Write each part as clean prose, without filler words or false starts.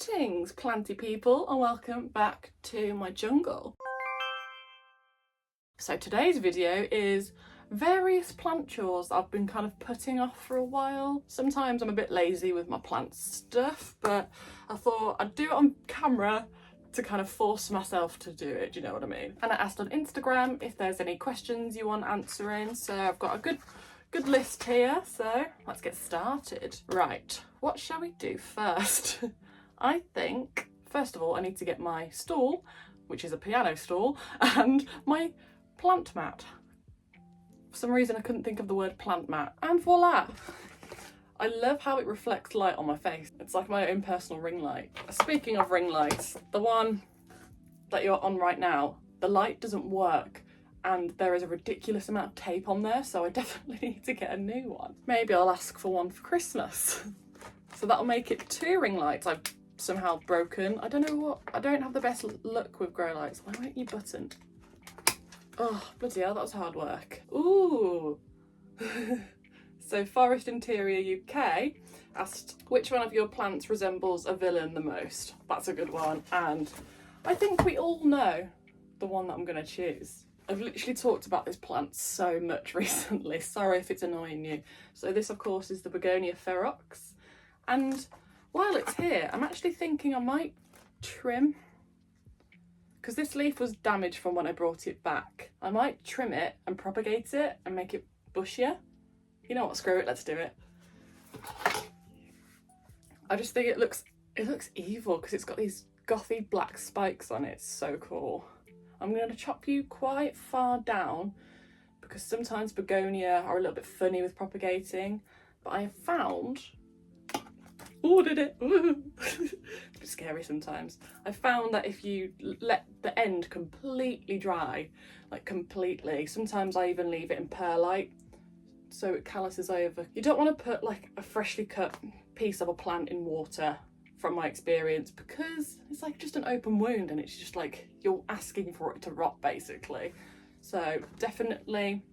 Greetings, planty people, and welcome back to my jungle. So today's video is various plant chores that I've been kind of putting off for a while. Sometimes I'm a bit lazy with my plant stuff, but I thought I'd do it on camera to kind of force myself to do it, do you know what I mean? And I asked on Instagram if there's any questions you want answering, so I've got a good list here, so let's get started. Right, what shall we do first? I think, first of all, I need to get my stool, which is a piano stool, and my plant mat. For some reason I couldn't think of the word plant mat, and voila! I love how it reflects light on my face. It's like my own personal ring light. Speaking of ring lights, the one that you're on right now, the light doesn't work and there is a ridiculous amount of tape on there, so I definitely need to get a new one. Maybe I'll ask for one for Christmas. So that'll make it 2 ring lights I've somehow broken. I don't know what, I don't have the best luck with grow lights. Why aren't you buttoned? Oh, bloody hell, that was hard work. Ooh. So Forest Interior UK asked which one of your plants resembles a villain the most. That's a good one, and I think we all know the one that I'm going to choose. I've literally talked about this plant so much recently, sorry if it's annoying you. So this of course is the Begonia ferox, and while it's here I'm actually thinking I might trim, because this leaf was damaged from when I brought it back. I might trim it and propagate it and make it bushier. You know what, screw it, let's do it. I just think it looks evil because it's got these gothy black spikes on it. It's so cool. I'm going to chop you quite far down because sometimes begonia are a little bit funny with propagating, but I have found, oh, did it? It's a bit scary sometimes. I found that if you let the end completely dry, like completely, sometimes I even leave it in perlite so it calluses over. You don't want to put like a freshly cut piece of a plant in water, from my experience, because it's like just an open wound and it's just like you're asking for it to rot basically. So definitely,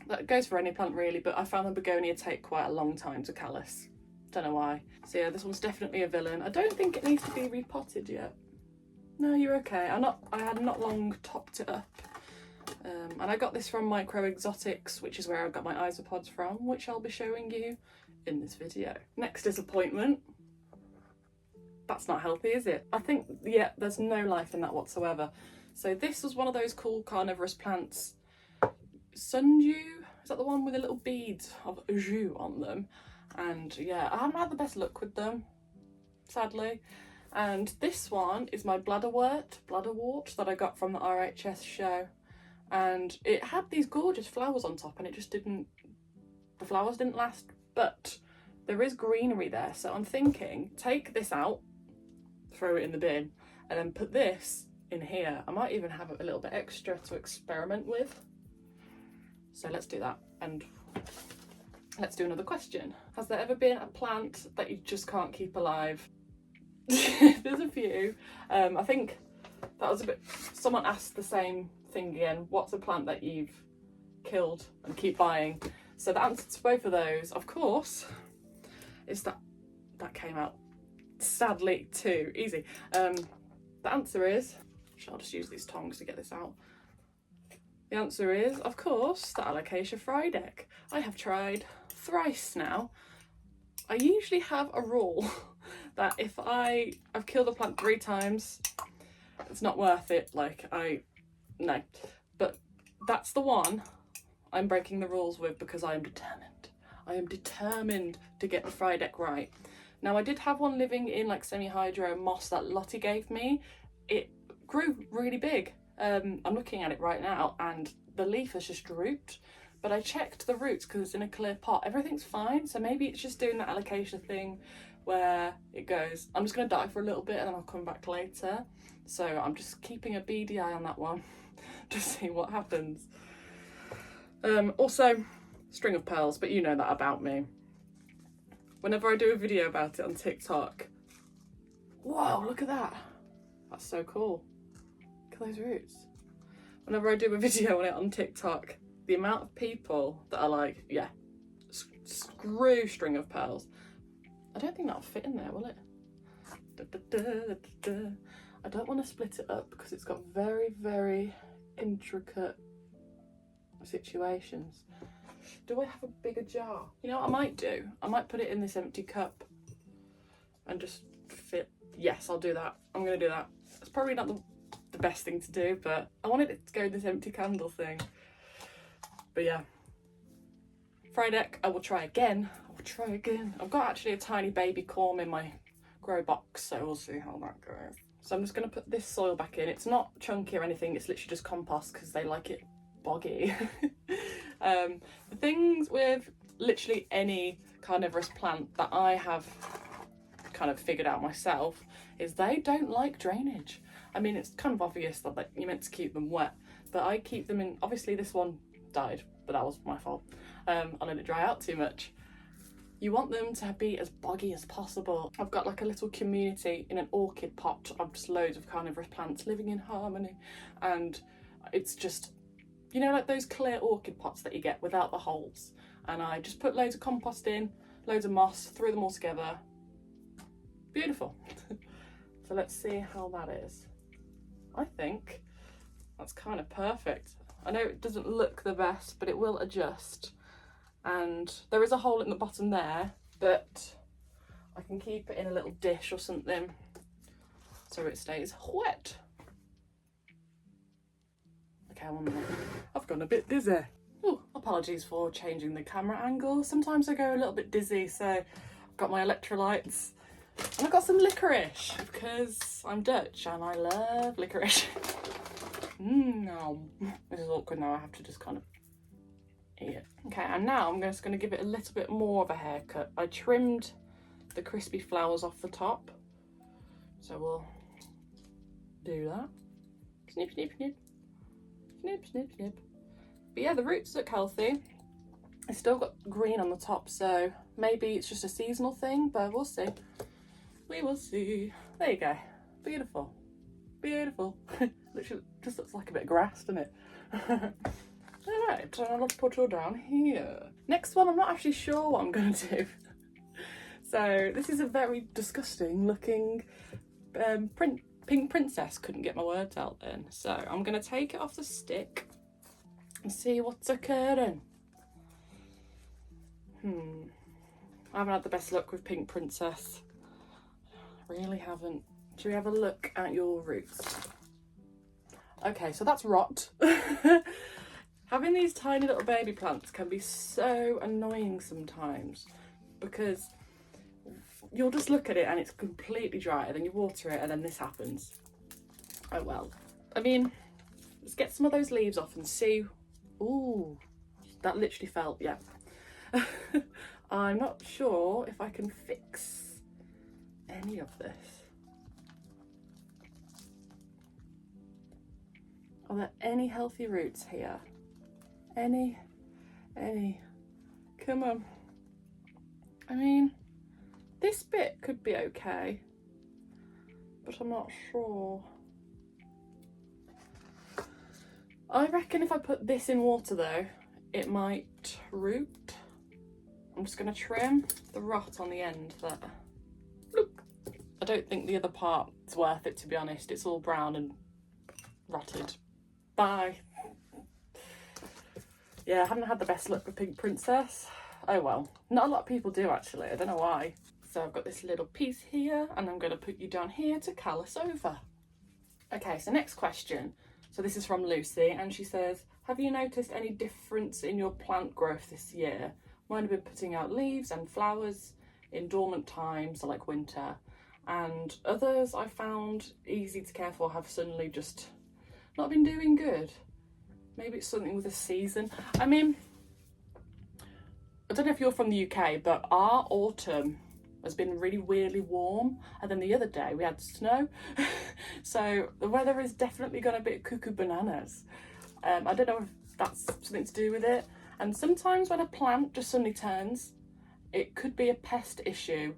that goes for any plant really, but I found the begonia take quite a long time to callus. Don't know why. So yeah, this one's definitely a villain. I don't think it needs to be repotted yet. No, you're okay. I had not long topped it up. And I got this from Micro Exotics, which is where I got my isopods from, which I'll be showing you in this video. Next disappointment. That's not healthy, is it? I think, yeah, there's no life in that whatsoever. So this was one of those cool carnivorous plants. Sundew, is that the one with the little beads of jus on them? And yeah, I haven't had the best luck with them, sadly. And this one is my bladderwort that I got from the RHS show. And it had these gorgeous flowers on top and it just didn't, the flowers didn't last, but there is greenery there. So I'm thinking, take this out, throw it in the bin, and then put this in here. I might even have a little bit extra to experiment with. So let's do that. And let's do another question. Has there ever been a plant that you just can't keep alive? There's a few. I think that was a bit, someone asked the same thing again. What's a plant that you've killed and keep buying? So the answer to both of those, of course, is that came out sadly too easy. The answer is, I'll just use these tongs to get this out. The answer is, of course, the Alocasia frydek. I have tried thrice now. I usually have a rule that if I've killed a plant 3 times, it's not worth it. Like, no. But that's the one I'm breaking the rules with because I am determined. I am determined to get the frydek right. Now, I did have one living in like semi-hydro moss that Lottie gave me. It grew really big. I'm looking at it right now and the leaf has just drooped, but I checked the roots because it's in a clear pot. Everything's fine, so maybe it's just doing that alocasia thing where it goes, I'm just going to die for a little bit and then I'll come back later. So I'm just keeping a beady eye on that one to see what happens. Also, string of pearls, but you know that about me. Whenever I do a video about it on TikTok, whoa, look at that. That's so cool. Look at those roots. Whenever I do a video on it on TikTok, the amount of people that are like, yeah, screw string of pearls. I don't think that'll fit in there, will it? I don't want to split it up because it's got very, very intricate situations. Do I have a bigger jar? You know what I might do? I might put it in this empty cup and just fit. Yes, I'll do that. I'm going to do that. It's probably not the best thing to do, but I wanted it to go in this empty candle thing. But yeah. Friday, I will try again. I've got actually a tiny baby corm in my grow box, so we'll see how that goes. So I'm just going to put this soil back in. It's not chunky or anything, it's literally just compost because they like it boggy. The things with literally any carnivorous plant that I have kind of figured out myself is they don't like drainage. I mean, it's kind of obvious that like, you're meant to keep them wet, but I keep them in. Obviously this one died, but that was my fault. I let it dry out too much. You want them to be as boggy as possible. I've got like a little community in an orchid pot of just loads of carnivorous plants living in harmony, and it's just, you know, like those clear orchid pots that you get without the holes, and I just put loads of compost in, loads of moss, threw them all together. Beautiful. So let's see how that is. I think that's kind of perfect. I know it doesn't look the best, but it will adjust. And there is a hole in the bottom there, but I can keep it in a little dish or something so it stays wet. Okay, one minute. I've gone a bit dizzy. Oh, apologies for changing the camera angle. Sometimes I go a little bit dizzy, so I've got my electrolytes. And I've got some licorice because I'm Dutch and I love licorice. No. This is awkward now, I have to just kind of eat it. Okay, and now I'm just going to give it a little bit more of a haircut. I trimmed the crispy flowers off the top, so we'll do that. Snip, snip, snip. Snip, snip, snip. But yeah, the roots look healthy. It's still got green on the top, so maybe it's just a seasonal thing, but we'll see. We will see. There you go. Beautiful. Beautiful. Literally just looks like a bit of grass, doesn't it? Alright, I'll put her down here. Next one, I'm not actually sure what I'm going to do. So this is a very disgusting looking pink princess. Couldn't get my words out then. So I'm going to take it off the stick and see what's occurring. I haven't had the best luck with pink princess. Really haven't. Should we have a look at your roots? Okay, so that's rot. Having these tiny little baby plants can be so annoying sometimes because you'll just look at it and it's completely dry, and then you water it and then this happens. Oh well. I mean, let's get some of those leaves off and see. Ooh, that literally felt, yeah. I'm not sure if I can fix any of this. Are there any healthy roots here? Any? Come on. I mean, this bit could be okay, but I'm not sure. I reckon if I put this in water though, it might root. I'm just going to trim the rot on the end there. Look. I don't think the other part's worth it, to be honest. It's all brown and rotted. Bye. Yeah, I haven't had the best luck with Pink Princess. Oh well. Not a lot of people do actually. I don't know why. So I've got this little piece here and I'm going to put you down here to callus over. Okay, so next question. So this is from Lucy and she says, have you noticed any difference in your plant growth this year? Mine have been putting out leaves and flowers in dormant times, so like winter, and others I found easy to care for have suddenly just not been doing good. Maybe it's something with the season. I mean, I don't know if you're from the UK, but our autumn has been really weirdly warm, and then the other day we had snow. So the weather is definitely gone a bit cuckoo bananas. I don't know if that's something to do with it. And sometimes when a plant just suddenly turns, it could be a pest issue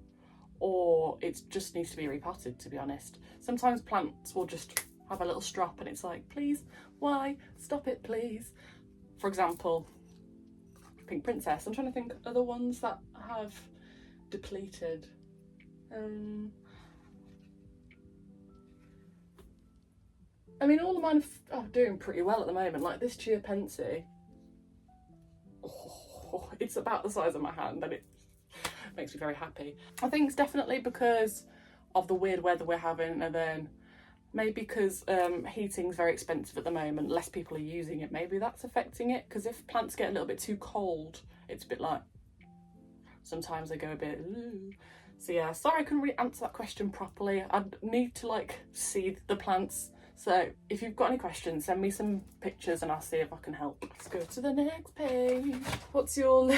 or it just needs to be repotted, to be honest. Sometimes plants will just have a little strop and it's like, please, why? Stop it, please. For example, Pink Princess. I'm trying to think of other ones that have depleted. I mean, all of mine are doing pretty well at the moment. Like this Chiapensi, oh, it's about the size of my hand and it makes me very happy. I think it's definitely because of the weird weather we're having, and then maybe because heating's very expensive at the moment, less people are using it. Maybe that's affecting it, because if plants get a little bit too cold, it's a bit like, sometimes they go a bit, ooh. So yeah, sorry I couldn't really answer that question properly. I'd need to like see the plants. So if you've got any questions, send me some pictures and I'll see if I can help. Let's go to the next page. What's your,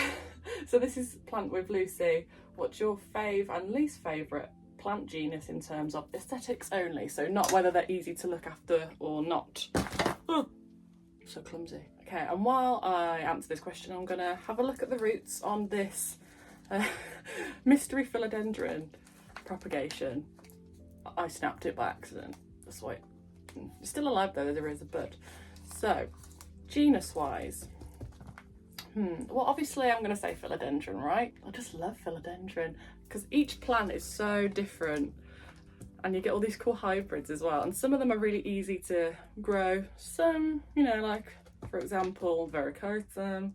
so this is Plant with Lucy. What's your fave and least favourite plant genus in terms of aesthetics only? So not whether they're easy to look after or not. Oh, so clumsy. Okay, and while I answer this question, I'm gonna have a look at the roots on this mystery philodendron propagation. I snapped it by accident. That's why it's still alive though, there is a bud. So genus wise, well obviously I'm going to say philodendron, right? I just love philodendron because each plant is so different and you get all these cool hybrids as well, and some of them are really easy to grow. Some, you know, like for example Vericotum,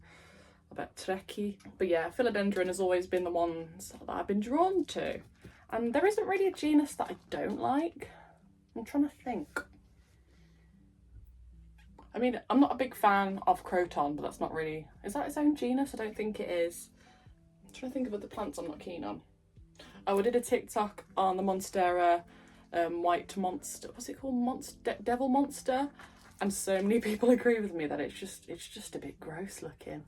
I bet Trekkie. But yeah, philodendron has always been the ones that I've been drawn to, and there isn't really a genus that I don't like. I'm trying to think. I mean, I'm not a big fan of Croton, but that's not really, is that its own genus? I don't think it is. I'm trying to think of other plants I'm not keen on. Oh, I did a TikTok on the Monstera white monster, what's it called? Devil monster. And so many people agree with me that it's just a bit gross looking.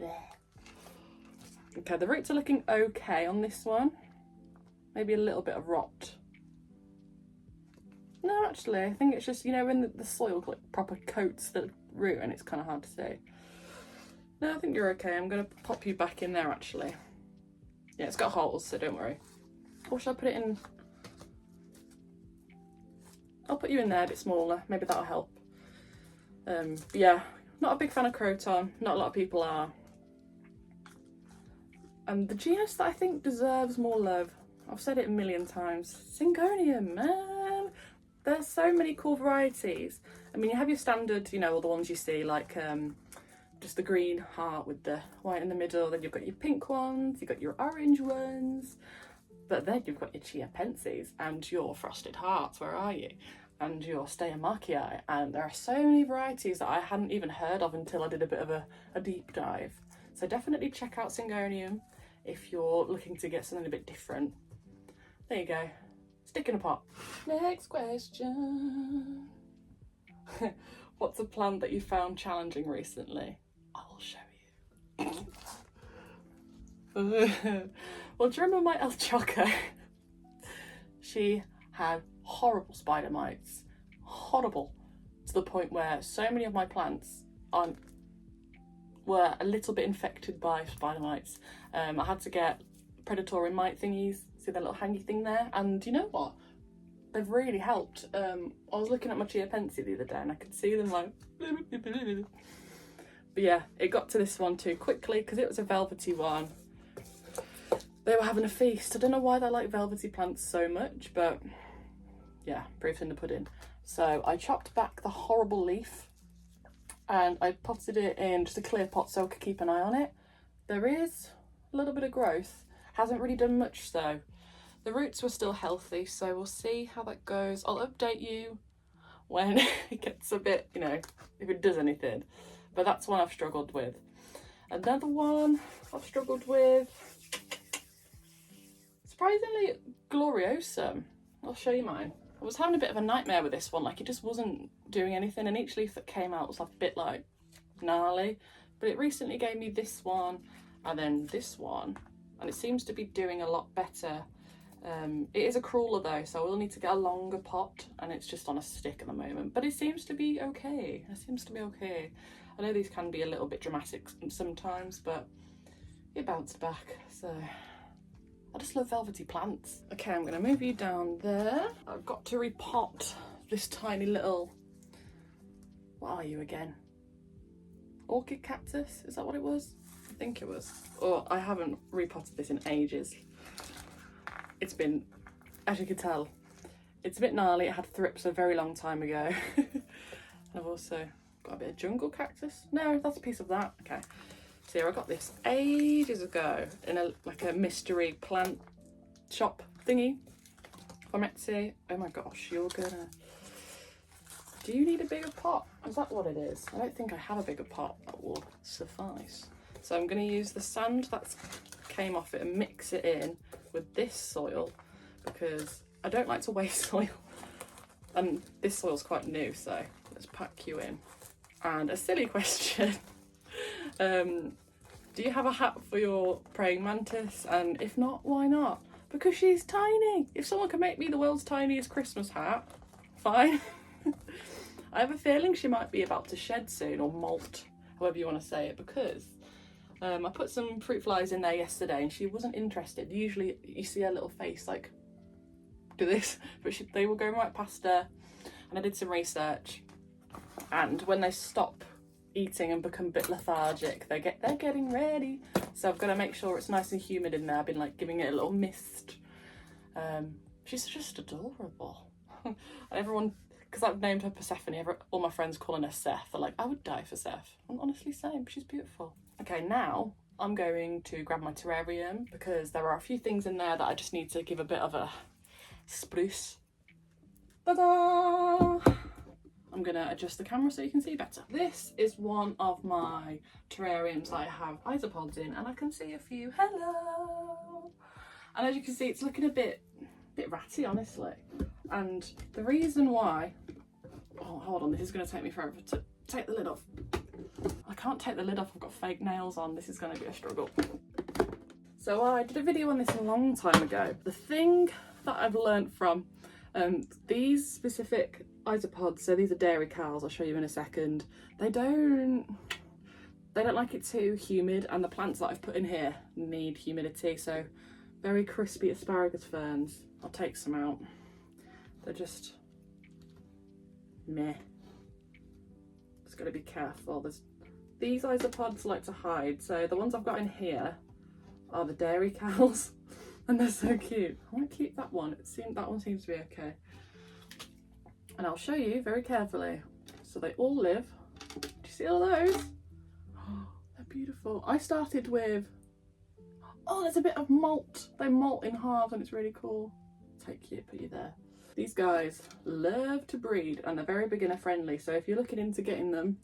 Blech. Okay, the roots are looking okay on this one. Maybe a little bit of rot. No, actually, I think it's just, you know, when the soil like proper coats the root and it's kind of hard to see. No, I think you're okay. I'm going to pop you back in there, actually. Yeah, it's got holes, so don't worry. Or should I put it in? I'll put you in there a bit smaller. Maybe that'll help. But yeah, not a big fan of Croton. Not a lot of people are. And the genus that I think deserves more love, I've said it a million times, Syngonium, man. There's so many cool varieties. I mean, you have your standard, you know, all the ones you see, like just the green heart with the white in the middle. Then you've got your pink ones, you've got your orange ones. But then you've got your Chiapensis and your frosted hearts, where are you? And your Steomachii. And there are so many varieties that I hadn't even heard of until I did a bit of a deep dive. So definitely check out Syngonium if you're looking to get something a bit different. There you go. Stick in a pot. Next question. What's a plant that you found challenging recently? I will show you. Well, do you remember my El Choco? She had horrible spider mites. Horrible. To the point where so many of my plants were a little bit infected by spider mites. I had to get predatory mite thingies. See that little hangy thing there? And you know what? They've really helped. I was looking at my Chiapensi the other day and I could see them like... But yeah, it got to this one too quickly because it was a velvety one. They were having a feast. I don't know why they like velvety plants so much, but yeah, proof in the pudding. So I chopped back the horrible leaf and I potted it in just a clear pot so I could keep an eye on it. There is a little bit of growth. Hasn't really done much though. The roots were still healthy, so we'll see how that goes. I'll update you when it gets a bit, you know, if it does anything. But that's one I've struggled with. Another one I've struggled with, surprisingly, Gloriosum. I'll show you mine. I was having a bit of a nightmare with this one, like it just wasn't doing anything, and each leaf that came out was like a bit like gnarly. But it recently gave me this one and then this one, and it seems to be doing a lot better. It is a crawler though, so I will need to get a longer pot, and it's just on a stick at the moment, but it seems to be okay. I know these can be a little bit dramatic sometimes, but it bounced back. So I just love velvety plants. Okay, I'm gonna move you down there. I've got to repot this tiny little, what are you again? Orchid cactus, is that what it was? I think it was. Oh, I haven't repotted this in ages. It's been, as you can tell, it's a bit gnarly. It had thrips a very long time ago. And I've also got a bit of jungle cactus. No, that's a piece of that. Okay. So here, I got this ages ago in a like a mystery plant shop thingy from Etsy. Oh my gosh, you're gonna... Do you need a bigger pot? Is that what it is? I don't think I have a bigger pot that will suffice. So I'm going to use the sand that's came off it and mix it in with this soil because I don't like to waste soil. And this soil's quite new, so let's pack you in. And a silly question. Do you have a hat for your praying mantis? And if not, why not? Because she's tiny. If someone can make me the world's tiniest Christmas hat, fine. I have a feeling she might be about to shed soon, or molt, however you want to say it, because I put some fruit flies in there yesterday and she wasn't interested. Usually you see her little face like do this, but they were going right past her. And I did some research, and when they stop eating and become a bit lethargic, they're getting ready. So I've got to make sure it's nice and humid in there. I've been like giving it a little mist. She's just adorable. And everyone, because I've named her Persephone, all my friends calling her Seth. They're like, I would die for Seth. I'm honestly saying, she's beautiful. Okay, now I'm going to grab my terrarium because there are a few things in there that I just need to give a bit of a spruce. Ta-da! I'm gonna adjust the camera so you can see better. This is one of my terrariums that I have isopods in, and I can see a few. Hello! And as you can see, it's looking a bit ratty, honestly. And the reason why, oh, hold on, this is gonna take me forever to take the lid off. I can't take the lid off, I've got fake nails on. This is gonna be a struggle. So I did a video on this a long time ago. The thing that I've learned from these specific isopods, so these are dairy cows, I'll show you in a second, they don't like it too humid, and the plants that I've put in here need humidity, so very crispy asparagus ferns. I'll take some out. They're just meh. Just gotta be careful. These isopods like to hide, so the ones I've got in here are the dairy cows. And they're so cute. I want to keep that one. That one seems to be okay. And I'll show you very carefully. So they all live. Do you see all those? Oh, they're beautiful. I started with, oh, there's a bit of molt. They molt in halves and it's really cool. Take you, put you there. These guys love to breed and they're very beginner friendly. So if you're looking into getting them,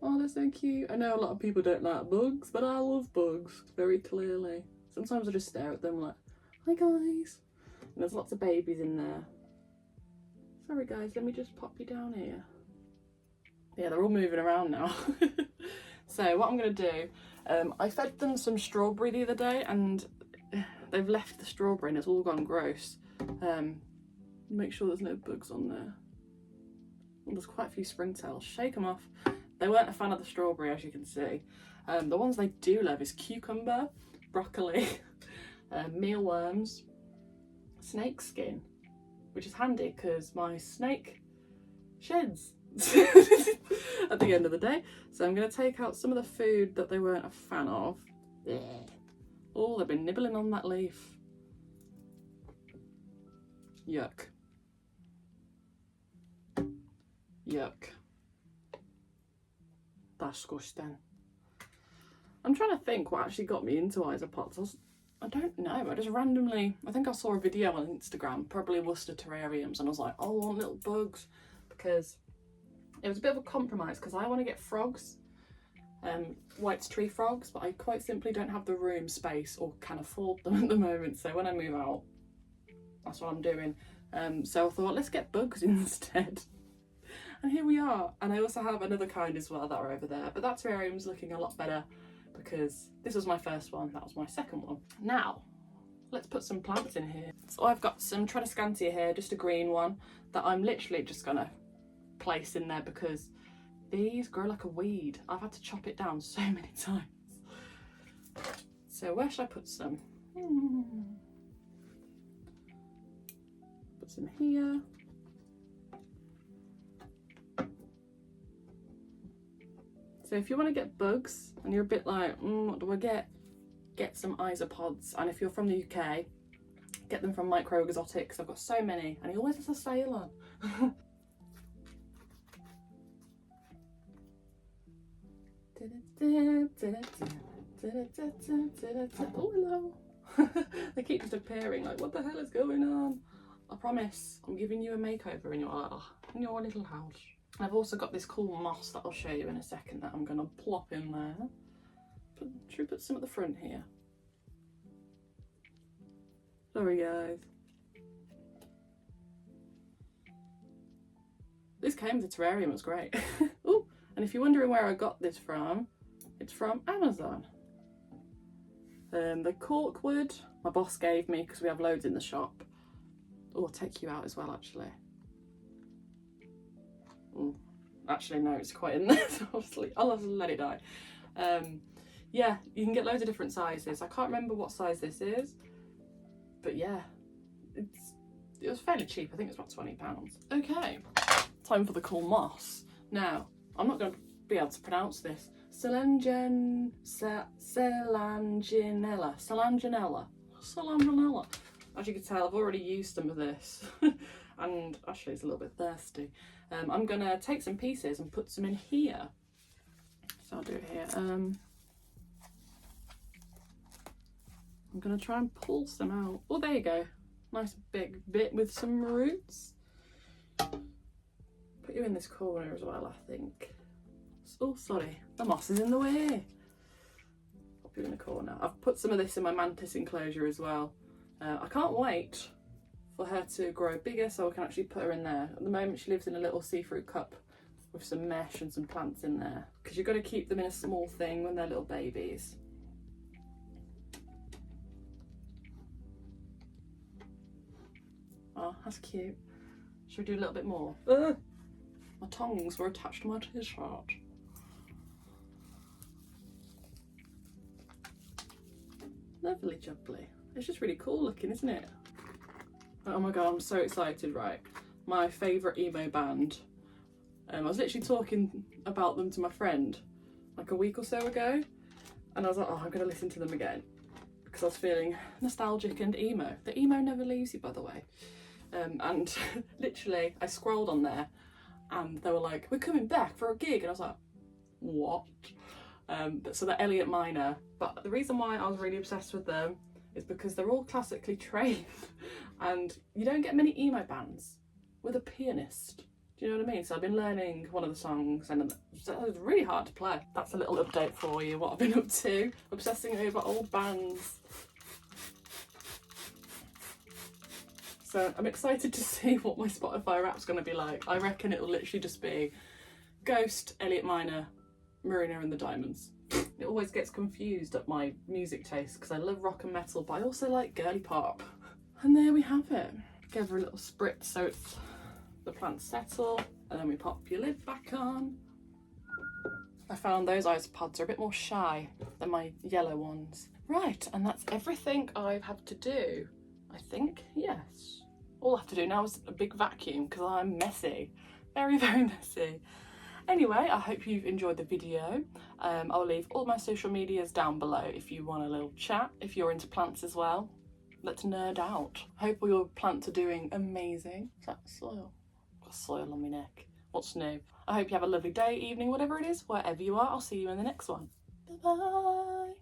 oh, they're so cute. I know a lot of people don't like bugs, but I love bugs very clearly. Sometimes I just stare at them like, hi guys. And there's lots of babies in there. Sorry guys, let me just pop you down here. Yeah, they're all moving around now. So what I'm gonna do, I fed them some strawberry the other day and they've left the strawberry and it's all gone gross. Make sure there's no bugs on there. Well, there's quite a few springtails. Shake them off. They weren't a fan of the strawberry, as you can see. The ones they do love is cucumber, broccoli, mealworms, snake skin, which is handy because my snake sheds at the end of the day. So I'm going to take out some of the food that they weren't a fan of. Oh, they've been nibbling on that leaf. Yuck. Yuck. That's disgusting. I'm trying to think what actually got me into isopods. I don't know, I just randomly, I think I saw a video on Instagram, probably Worcester terrariums, and I was like, oh, I want little bugs, because it was a bit of a compromise, because I want to get frogs, White's tree frogs, but I quite simply don't have the room, space, or can afford them at the moment, so when I move out, that's what I'm doing. So I thought, let's get bugs instead. And here we are. And I also have another kind as well that are over there, but that terrarium's looking a lot better, because this was my first one, that was my second one. Now, let's put some plants in here. So I've got some Tradescantia here, just a green one, that I'm literally just gonna place in there because these grow like a weed. I've had to chop it down so many times. So where should I put some? Put some here. So if you want to get bugs and you're a bit like, what do I get? Get some isopods. And if you're from the UK, get them from Micro Exotics. I've got so many and he always has a sale on. Oh, hello. They keep just appearing like, what the hell is going on? I promise I'm giving you a makeover in your little house. I've also got this cool moss that I'll show you in a second that I'm going to plop in there. Should we put some at the front here? Sorry guys. This came with the terrarium, it was great. Ooh, and if you're wondering where I got this from, it's from Amazon. The corkwood my boss gave me because we have loads in the shop. Oh, I'll take you out as well actually. Ooh. Actually no, it's quite in there, so I'll have to let it die. Yeah, you can get loads of different sizes. I can't remember what size this is, but yeah, it was fairly cheap. I think it's about £20. Okay, time for the cool moss. Now, I'm not going to be able to pronounce this. Solanginella. As you can tell, I've already used some of this, and actually it's a little bit thirsty. I'm gonna take some pieces and put some in here. So I'll do it here. I'm gonna try and pull some out. Oh, there you go. Nice big bit with some roots. Put you in this corner as well, I think. Oh, sorry, the moss is in the way. Put you in the corner. I've put some of this in my mantis enclosure as well. I can't wait for her to grow bigger so I can actually put her in there. At the moment she lives in a little see-through cup with some mesh and some plants in there, because you've got to keep them in a small thing when they're little babies. Oh, that's cute. Should we do a little bit more? My tongs were attached to my t-shirt. Lovely jubbly. It's just really cool looking, isn't it? Oh my god, I'm so excited, right? My favourite emo band. I was literally talking about them to my friend like a week or so ago, and I was like, oh, I'm going to listen to them again because I was feeling nostalgic and emo. The emo never leaves you, by the way. And literally, I scrolled on there and they were like, we're coming back for a gig, and I was like, what? So they're Elliott Minor, but the reason why I was really obsessed with them is because they're all classically trained, and you don't get many emo bands with a pianist. Do you know what I mean? So I've been learning one of the songs, and it was really hard to play. That's a little update for you, what I've been up to, obsessing over old bands. So I'm excited to see what my Spotify Wrap's going to be like. I reckon it'll literally just be Ghost, Elliott Minor, Marina and the Diamonds. It always gets confused at my music taste because I love rock and metal, but I also like girly pop. And there we have it. Give her a little spritz so it's the plants settle, and then we pop your lid back on. I found those isopods are a bit more shy than my yellow ones. Right, and that's everything I have to do, I think. Yes. All I have to do now is a big vacuum because I'm messy. Very, very messy. Anyway, I hope you've enjoyed the video. I'll leave all my social medias down below if you want a little chat, if you're into plants as well. Let's nerd out. I hope all your plants are doing amazing. Is that soil? I've got soil on my neck. What's new? I hope you have a lovely day, evening, whatever it is, wherever you are. I'll see you in the next one. Bye-bye.